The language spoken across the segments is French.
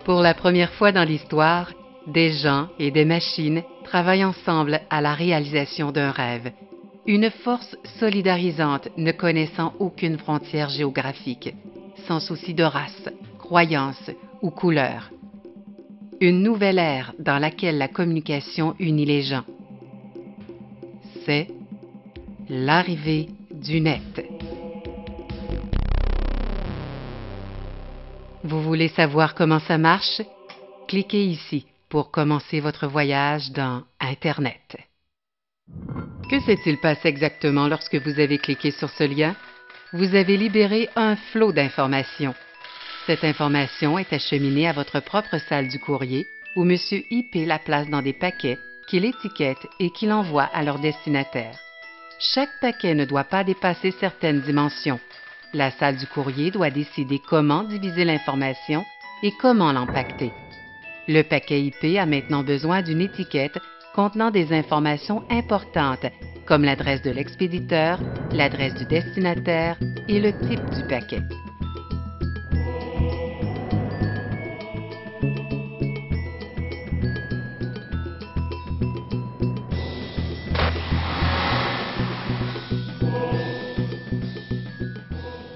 Pour la première fois dans l'histoire, des gens et des machines travaillent ensemble à la réalisation d'un rêve. Une force solidarisante ne connaissant aucune frontière géographique, sans souci de race, croyance ou couleur. Une nouvelle ère dans laquelle la communication unit les gens. C'est l'arrivée du net. Vous voulez savoir comment ça marche? Cliquez ici pour commencer votre voyage dans Internet. Que s'est-il passé exactement lorsque vous avez cliqué sur ce lien? Vous avez libéré un flot d'informations. Cette information est acheminée à votre propre salle du courrier où M. IP la place dans des paquets qu'il étiquette et qu'il envoie à leur destinataire. Chaque paquet ne doit pas dépasser certaines dimensions. La salle du courrier doit décider comment diviser l'information et comment l'empaqueter. Le paquet IP a maintenant besoin d'une étiquette contenant des informations importantes comme l'adresse de l'expéditeur, l'adresse du destinataire et le type du paquet.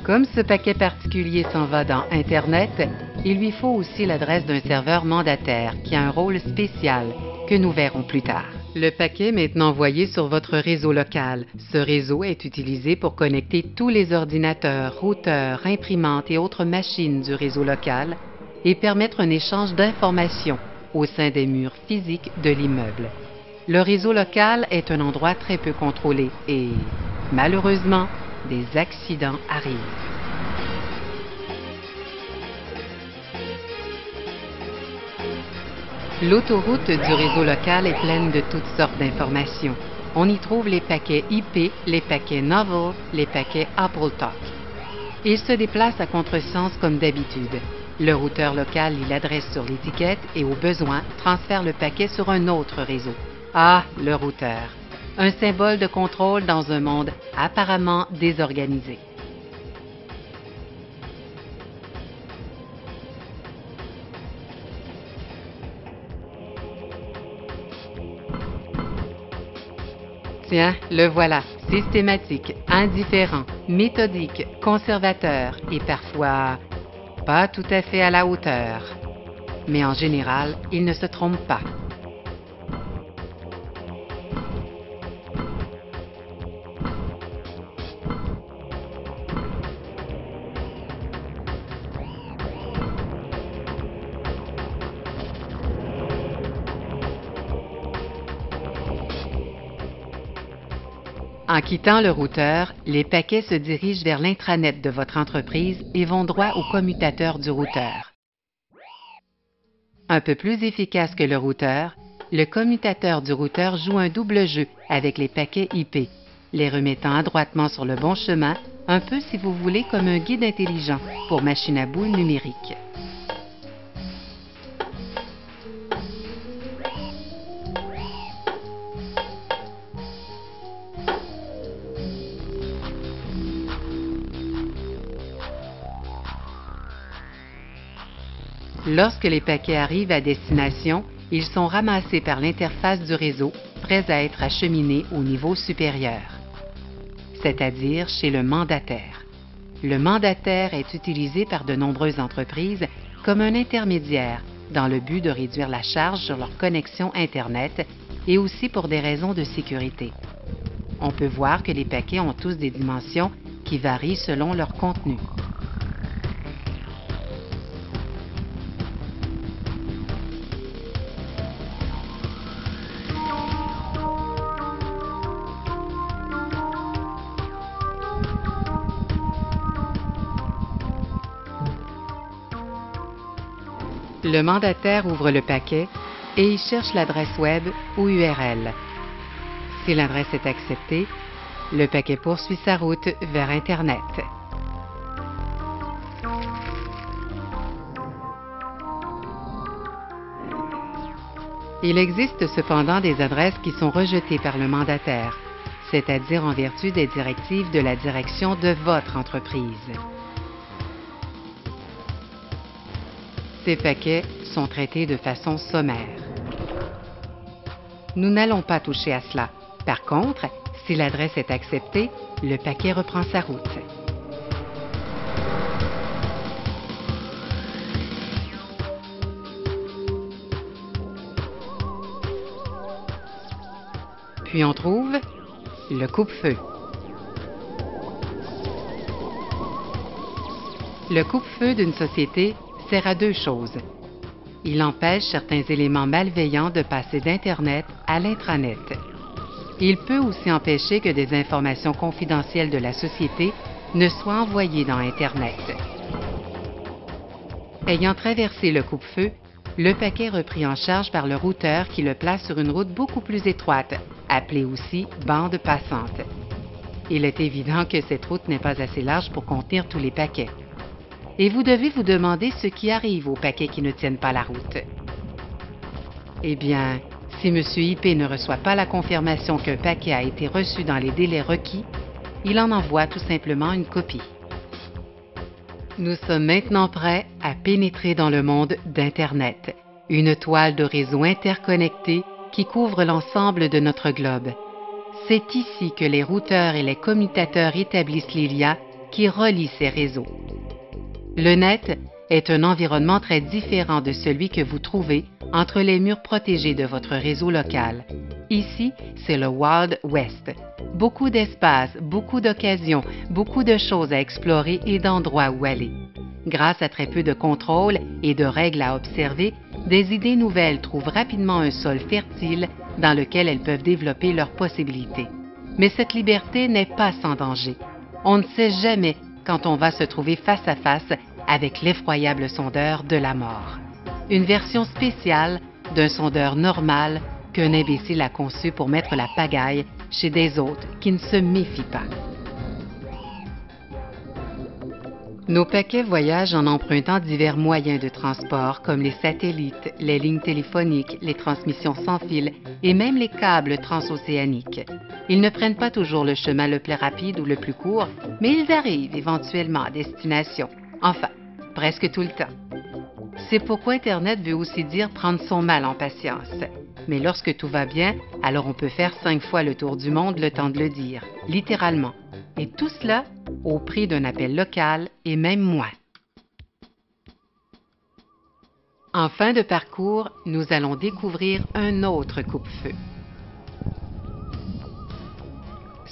Comme ce paquet particulier s'en va dans Internet, il lui faut aussi l'adresse d'un serveur mandataire qui a un rôle spécial que nous verrons plus tard. Le paquet est maintenant envoyé sur votre réseau local. Ce réseau est utilisé pour connecter tous les ordinateurs, routeurs, imprimantes et autres machines du réseau local et permettre un échange d'informations au sein des murs physiques de l'immeuble. Le réseau local est un endroit très peu contrôlé et, malheureusement, des accidents arrivent. L'autoroute du réseau local est pleine de toutes sortes d'informations. On y trouve les paquets IP, les paquets Novel, les paquets AppleTalk. Ils se déplacent à contresens comme d'habitude. Le routeur local lit l'adresse sur l'étiquette et, au besoin, transfère le paquet sur un autre réseau. Ah, le routeur! Un symbole de contrôle dans un monde apparemment désorganisé. Tiens, le voilà, systématique, indifférent, méthodique, conservateur et parfois pas tout à fait à la hauteur. Mais en général, il ne se trompe pas. En quittant le routeur, les paquets se dirigent vers l'intranet de votre entreprise et vont droit au commutateur du routeur. Un peu plus efficace que le routeur, le commutateur du routeur joue un double jeu avec les paquets IP, les remettant adroitement sur le bon chemin, un peu si vous voulez comme un guide intelligent pour machine à boules numérique. Lorsque les paquets arrivent à destination, ils sont ramassés par l'interface du réseau, prêts à être acheminés au niveau supérieur, c'est-à-dire chez le mandataire. Le mandataire est utilisé par de nombreuses entreprises comme un intermédiaire dans le but de réduire la charge sur leur connexion Internet et aussi pour des raisons de sécurité. On peut voir que les paquets ont tous des dimensions qui varient selon leur contenu. Le mandataire ouvre le paquet et y cherche l'adresse web ou URL. Si l'adresse est acceptée, le paquet poursuit sa route vers Internet. Il existe cependant des adresses qui sont rejetées par le mandataire, c'est-à-dire en vertu des directives de la direction de votre entreprise. Ces paquets sont traités de façon sommaire. Nous n'allons pas toucher à cela. Par contre, si l'adresse est acceptée, le paquet reprend sa route. Puis on trouve le coupe-feu. Le coupe-feu d'une société sert à deux choses. Il empêche certains éléments malveillants de passer d'Internet à l'intranet. Il peut aussi empêcher que des informations confidentielles de la société ne soient envoyées dans Internet. Ayant traversé le coupe-feu, le paquet est repris en charge par le routeur qui le place sur une route beaucoup plus étroite, appelée aussi bande passante. Il est évident que cette route n'est pas assez large pour contenir tous les paquets. Et vous devez vous demander ce qui arrive aux paquets qui ne tiennent pas la route. Eh bien, si M. IP ne reçoit pas la confirmation qu'un paquet a été reçu dans les délais requis, il en envoie tout simplement une copie. Nous sommes maintenant prêts à pénétrer dans le monde d'Internet, une toile de réseaux interconnectés qui couvre l'ensemble de notre globe. C'est ici que les routeurs et les commutateurs établissent les liens qui relient ces réseaux. Le net est un environnement très différent de celui que vous trouvez entre les murs protégés de votre réseau local. Ici, c'est le Wild West. Beaucoup d'espace, beaucoup d'occasions, beaucoup de choses à explorer et d'endroits où aller. Grâce à très peu de contrôle et de règles à observer, des idées nouvelles trouvent rapidement un sol fertile dans lequel elles peuvent développer leurs possibilités. Mais cette liberté n'est pas sans danger. On ne sait jamais quand on va se trouver face à face avec l'effroyable sondeur de la mort. Une version spéciale d'un sondeur normal qu'un imbécile a conçu pour mettre la pagaille chez des hôtes qui ne se méfient pas. Nos paquets voyagent en empruntant divers moyens de transport comme les satellites, les lignes téléphoniques, les transmissions sans fil et même les câbles transocéaniques. Ils ne prennent pas toujours le chemin le plus rapide ou le plus court, mais ils arrivent éventuellement à destination. Enfin, presque tout le temps. C'est pourquoi Internet veut aussi dire prendre son mal en patience. Mais lorsque tout va bien, alors on peut faire 5 fois le tour du monde le temps de le dire, littéralement. Et tout cela au prix d'un appel local et même moins. En fin de parcours, nous allons découvrir un autre coupe-feu.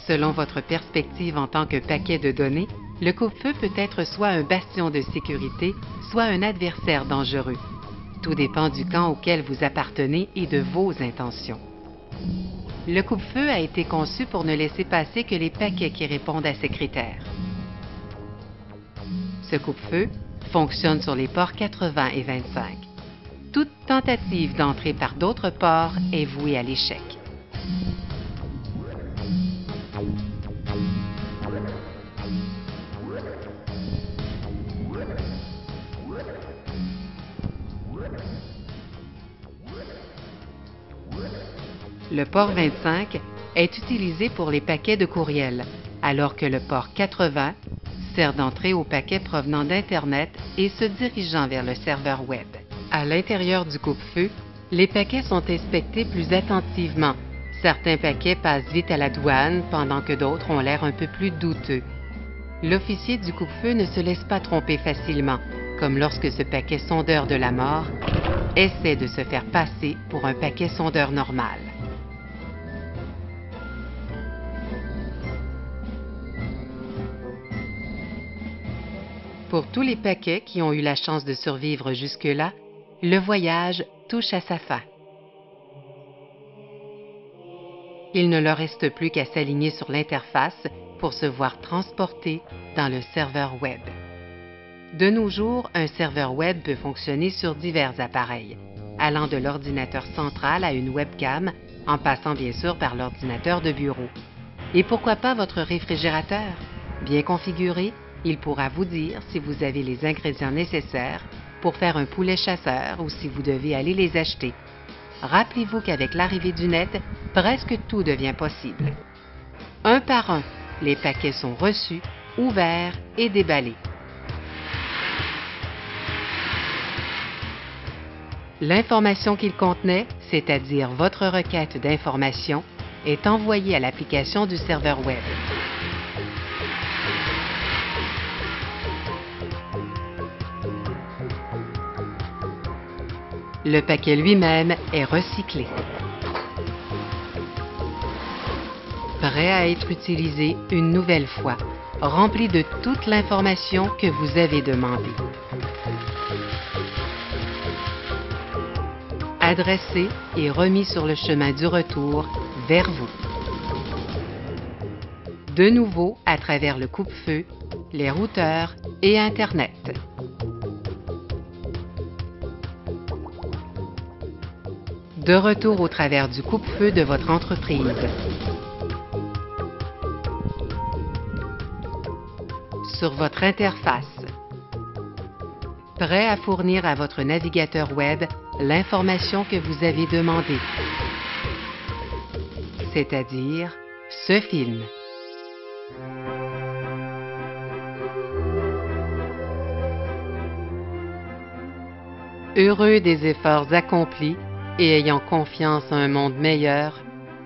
Selon votre perspective en tant que paquet de données, le coupe-feu peut être soit un bastion de sécurité, soit un adversaire dangereux. Tout dépend du camp auquel vous appartenez et de vos intentions. Le coupe-feu a été conçu pour ne laisser passer que les paquets qui répondent à ces critères. Ce coupe-feu fonctionne sur les ports 80 et 25. Toute tentative d'entrer par d'autres ports est vouée à l'échec. Le port 25 est utilisé pour les paquets de courriel, alors que le port 80 sert d'entrée aux paquets provenant d'Internet et se dirigeant vers le serveur Web. À l'intérieur du coupe-feu, les paquets sont inspectés plus attentivement. Certains paquets passent vite à la douane, pendant que d'autres ont l'air un peu plus douteux. L'officier du coupe-feu ne se laisse pas tromper facilement, comme lorsque ce paquet sondeur de la mort essaie de se faire passer pour un paquet sondeur normal. Pour tous les paquets qui ont eu la chance de survivre jusque-là, le voyage touche à sa fin. Il ne leur reste plus qu'à s'aligner sur l'interface pour se voir transportés dans le serveur Web. De nos jours, un serveur Web peut fonctionner sur divers appareils, allant de l'ordinateur central à une webcam, en passant bien sûr par l'ordinateur de bureau. Et pourquoi pas votre réfrigérateur? Bien configuré, il pourra vous dire si vous avez les ingrédients nécessaires pour faire un poulet chasseur ou si vous devez aller les acheter. Rappelez-vous qu'avec l'arrivée du net, presque tout devient possible. Un par un, les paquets sont reçus, ouverts et déballés. L'information qu'il contenait, c'est-à-dire votre requête d'information, est envoyée à l'application du serveur web. Le paquet lui-même est recyclé. Prêt à être utilisé une nouvelle fois, rempli de toute l'information que vous avez demandée. Adressé et remis sur le chemin du retour vers vous. De nouveau à travers le coupe-feu, les routeurs et Internet. De retour au travers du coupe-feu de votre entreprise. Sur votre interface. Prêt à fournir à votre navigateur web l'information que vous avez demandée, c'est-à-dire ce film. Heureux des efforts accomplis et ayant confiance en un monde meilleur,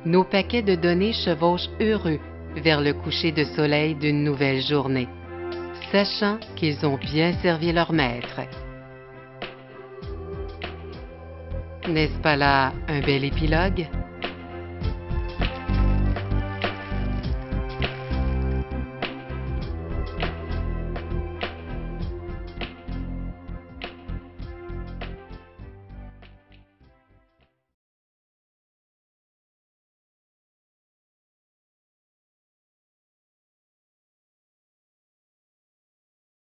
nos paquets de données chevauchent heureux vers le coucher de soleil d'une nouvelle journée, sachant qu'ils ont bien servi leur maître. N'est-ce pas là un bel épilogue?